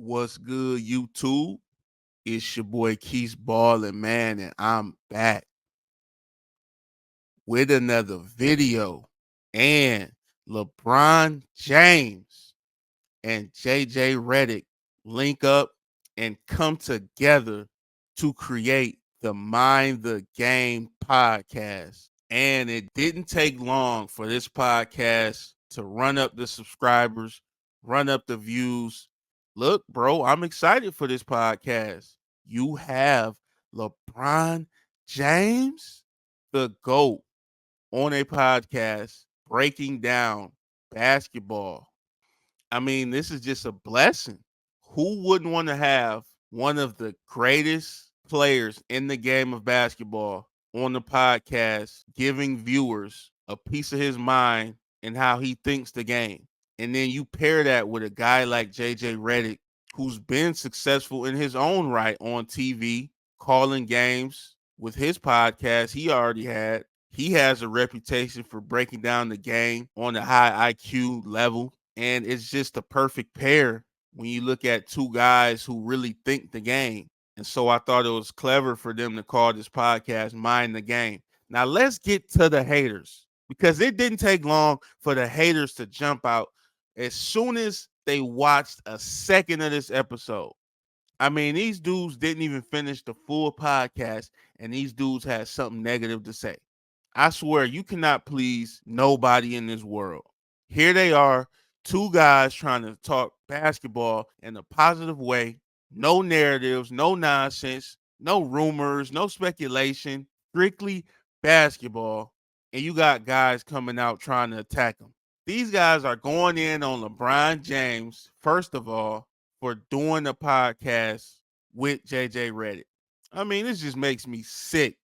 What's good, YouTube? It's your boy Quisballinn, man, and I'm back with another video. And LeBron James and Redick link up and come together to create the Mind the Game podcast. And it didn't take long for this podcast to run up the subscribers, run up the views. Look, bro, I'm excited for this podcast. You have LeBron James, the GOAT, on a podcast breaking down basketball. I mean, this is just a blessing. Who wouldn't want to have one of the greatest players in the game of basketball on the podcast, giving viewers a piece of his mind and how he thinks the game? And then you pair that with a guy like Redick, who's been successful in his own right on TV, calling games with his podcast he already had. He has a reputation for breaking down the game on a high IQ level. And it's just a perfect pair when you look at two guys who really think the game. And so I thought it was clever for them to call this podcast Mind the Game. Now let's get to the haters, because it didn't take long for the haters to jump out as soon as they watched a second of this episode. I mean, these dudes didn't even finish the full podcast, and these dudes had something negative to say. I swear, you cannot please nobody in this world. Here they are, two guys trying to talk basketball in a positive way. No narratives, no nonsense, no rumors, no speculation, strictly basketball. And you got guys coming out trying to attack them. These guys are going in on LeBron James, first of all, for doing a podcast with Redick. I mean, this just makes me sick.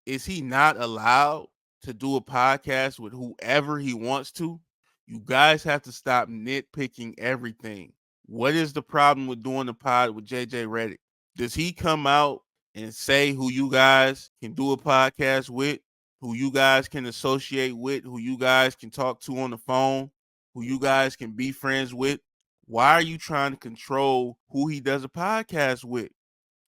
Is he not allowed to do a podcast with whoever he wants to? You guys have to stop nitpicking everything. What is the problem with doing the pod with Redick? Does he come out and say who you guys can do a podcast with, who you guys can associate with, who you guys can talk to on the phone, who you guys can be friends with? Why are you trying to control who he does a podcast with?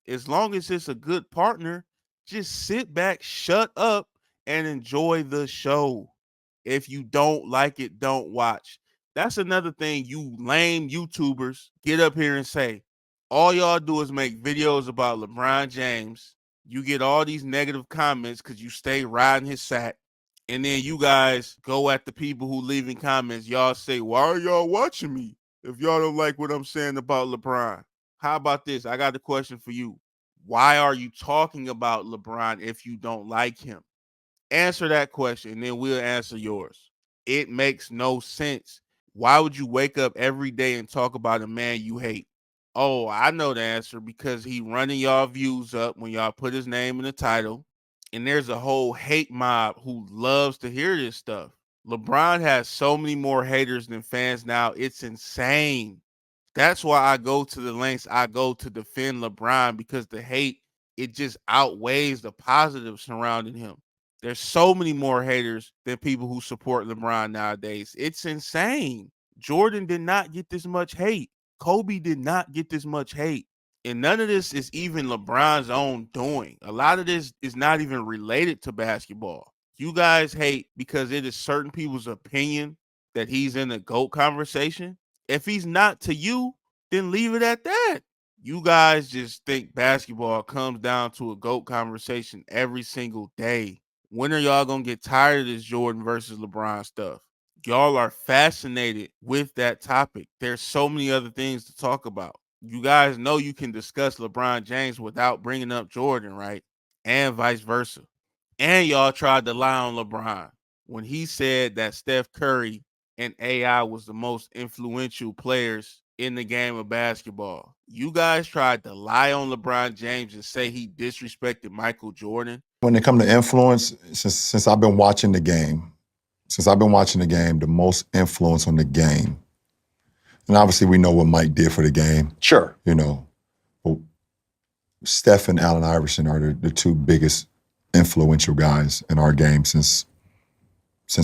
As long as it's a good partner, just sit back, shut up, and enjoy the show. If you don't like it, don't watch. That's another thing you lame YouTubers get up here and say. All y'all do is make videos about LeBron James. You get all these negative comments because you stay riding his sack. And then you guys go at the people who leaving comments. Y'all say, why are y'all watching me if y'all don't like what I'm saying about LeBron? How about this? I got a question for you. Why are you talking about LeBron if you don't like him? Answer that question, and then we'll answer yours. It makes no sense. Why would you wake up every day and talk about a man you hate? Oh, I know the answer, because he running y'all views up when y'all put his name in the title. And there's a whole hate mob who loves to hear this stuff. LeBron has so many more haters than fans now. It's insane. That's why I go to the lengths I go to defend LeBron, because the hate, it just outweighs the positives surrounding him. There's so many more haters than people who support LeBron nowadays. It's insane. Jordan did not get this much hate. Kobe did not get this much hate. And none of this is even LeBron's own doing. A lot of this is not even related to basketball. You guys hate because it is certain people's opinion that he's in the GOAT conversation. If he's not to you, then leave it at that. You guys just think basketball comes down to a GOAT conversation every single day. When are y'all going to get tired of this Jordan versus LeBron stuff? Y'all are fascinated with that topic. There's so many other things to talk about. You guys know you can discuss LeBron James without bringing up Jordan, right? And vice versa. And y'all tried to lie on LeBron when he said that Steph Curry and AI was the most influential players in the game of basketball. You guys tried to lie on LeBron James and say he disrespected Michael Jordan. When it comes to influence, since I've been watching the game, the most influence on the game, and obviously we know what Mike did for the game. Sure. You know, but Steph and Allen Iverson are the two biggest influential guys in our game since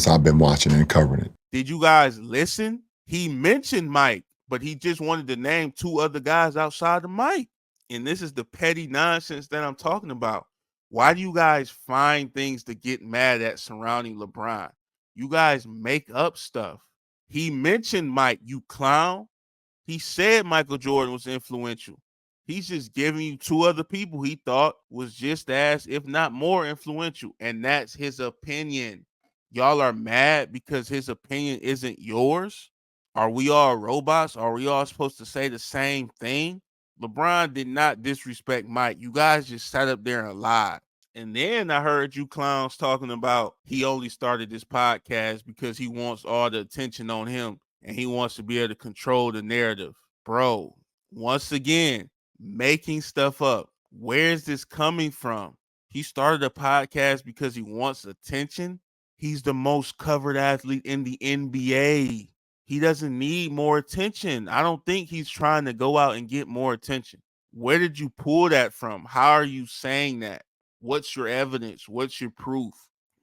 I've been watching and covering it. Did you guys listen? He mentioned Mike. but he just wanted to name two other guys outside of Mike. And this is the petty nonsense that I'm talking about. Why do you guys find things to get mad at surrounding LeBron? You guys make up stuff. He mentioned Mike, you clown. He said Michael Jordan was influential. He's just giving you two other people he thought was just as, if not more, influential. And that's his opinion. Y'all are mad because his opinion isn't yours? Are we all robots? Are we all supposed to say the same thing? LeBron did not disrespect Mike. You guys just sat up there and lied. And then I heard you clowns talking about he only started this podcast because he wants all the attention on him and he wants to be able to control the narrative. Bro, once again, making stuff up. Where is this coming from? He started a podcast because he wants attention. He's the most covered athlete in the NBA. He doesn't need more attention. I don't think he's trying to go out and get more attention. Where did you pull that from? How are you saying that? What's your evidence? What's your proof?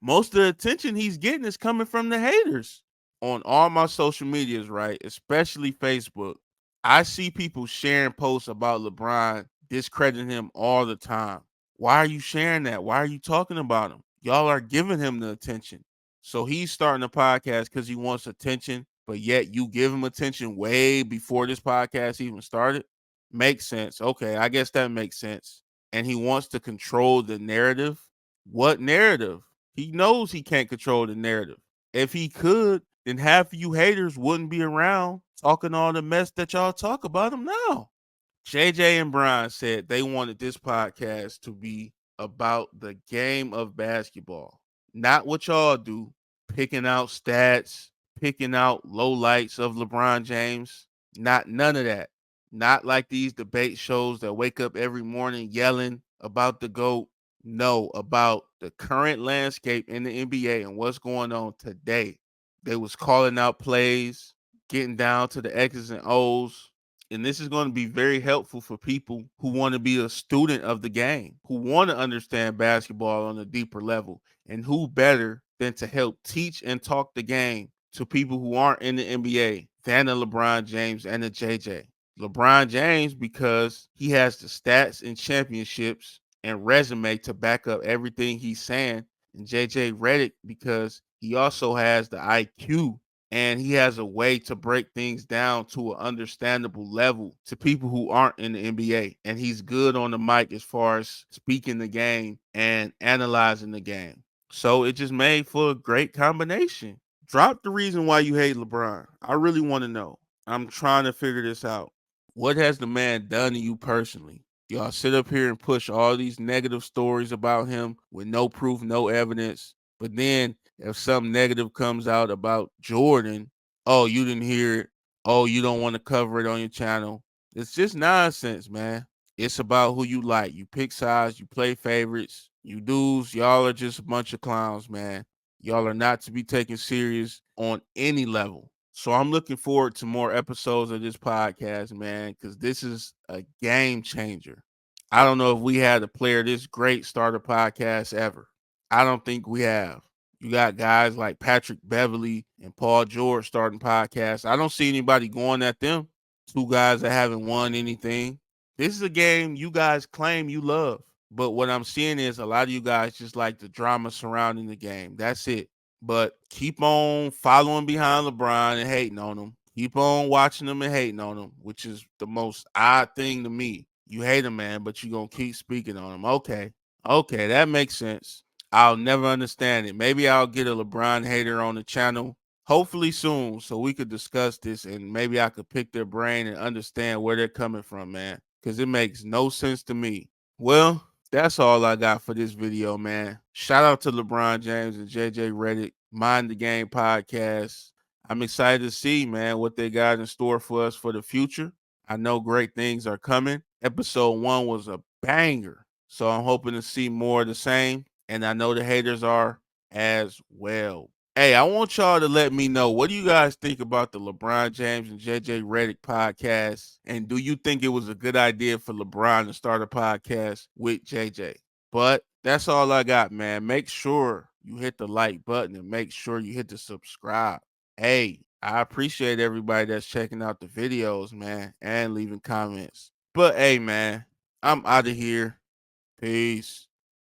Most of the attention he's getting is coming from the haters. On all my social medias, right? Especially Facebook, I see people sharing posts about LeBron, discrediting him all the time. Why are you sharing that? Why are you talking about him? Y'all are giving him the attention. So he's starting a podcast because he wants attention, but yet you give him attention way before this podcast even started. Makes sense. Okay, I guess that makes sense. And he wants to control the narrative. What narrative? He knows he can't control the narrative. If he could, then half of you haters wouldn't be around talking all the mess that y'all talk about him now. JJ and Brian said they wanted this podcast to be about the game of basketball, not what y'all do, picking out stats, picking out lowlights of LeBron James. Not none of that. Not like these debate shows that wake up every morning yelling about the GOAT. No, about the current landscape in the NBA and what's going on today. They was calling out plays, getting down to the X's and O's, and this is going to be very helpful for people who want to be a student of the game, who want to understand basketball on a deeper level. And who better than to help teach and talk the game to people who aren't in the NBA than a LeBron James and a JJ? LeBron James, because he has the stats and championships and resume to back up everything he's saying. And JJ Redick, because he also has the IQ and he has a way to break things down to an understandable level to people who aren't in the NBA. And he's good on the mic as far as speaking the game and analyzing the game. So it just made for a great combination. Drop the reason why you hate LeBron. I really want to know. I'm trying to figure this out. What has the man done to you personally? Y'all sit up here and push all these negative stories about him with no proof, no evidence. But then if something negative comes out about Jordan, oh, you didn't hear it. Oh, you don't want to cover it on your channel. It's just nonsense, man. It's about who you like. You pick sides, you play favorites. You dudes, y'all are just a bunch of clowns, man. Y'all are not to be taken serious on any level. So I'm looking forward to more episodes of this podcast, man, because this is a game changer. I don't know if we had a player this great start a podcast ever. I don't think we have. You got guys like Patrick Beverly and Paul George starting podcasts. I don't see anybody going at them. Two guys that haven't won anything. This is a game you guys claim you love. But what I'm seeing is a lot of you guys just like the drama surrounding the game. That's it. But keep on following behind LeBron and hating on him. Keep on watching him and hating on him, which is the most odd thing to me. You hate him, man, but you're going to keep speaking on him. Okay. Okay, that makes sense. I'll never understand it. Maybe I'll get a LeBron hater on the channel, hopefully soon, so we could discuss this and maybe I could pick their brain and understand where they're coming from, man, because it makes no sense to me. Well, that's all I got for this video, man. Shout out to LeBron James and JJ Redick, Mind the Game podcast. I'm excited to see, man, what they got in store for us for the future. I know great things are coming. Episode 1 was a banger. So I'm hoping to see more of the same. And I know the haters are as well. Hey, I want y'all to let me know, what do you guys think about the LeBron James and JJ Redick podcast? And do you think it was a good idea for LeBron to start a podcast with JJ? But that's all I got, man. Make sure you hit the like button and make sure you hit the subscribe. Hey, I appreciate everybody that's checking out the videos, man, and leaving comments. But hey, man, I'm out of here. Peace.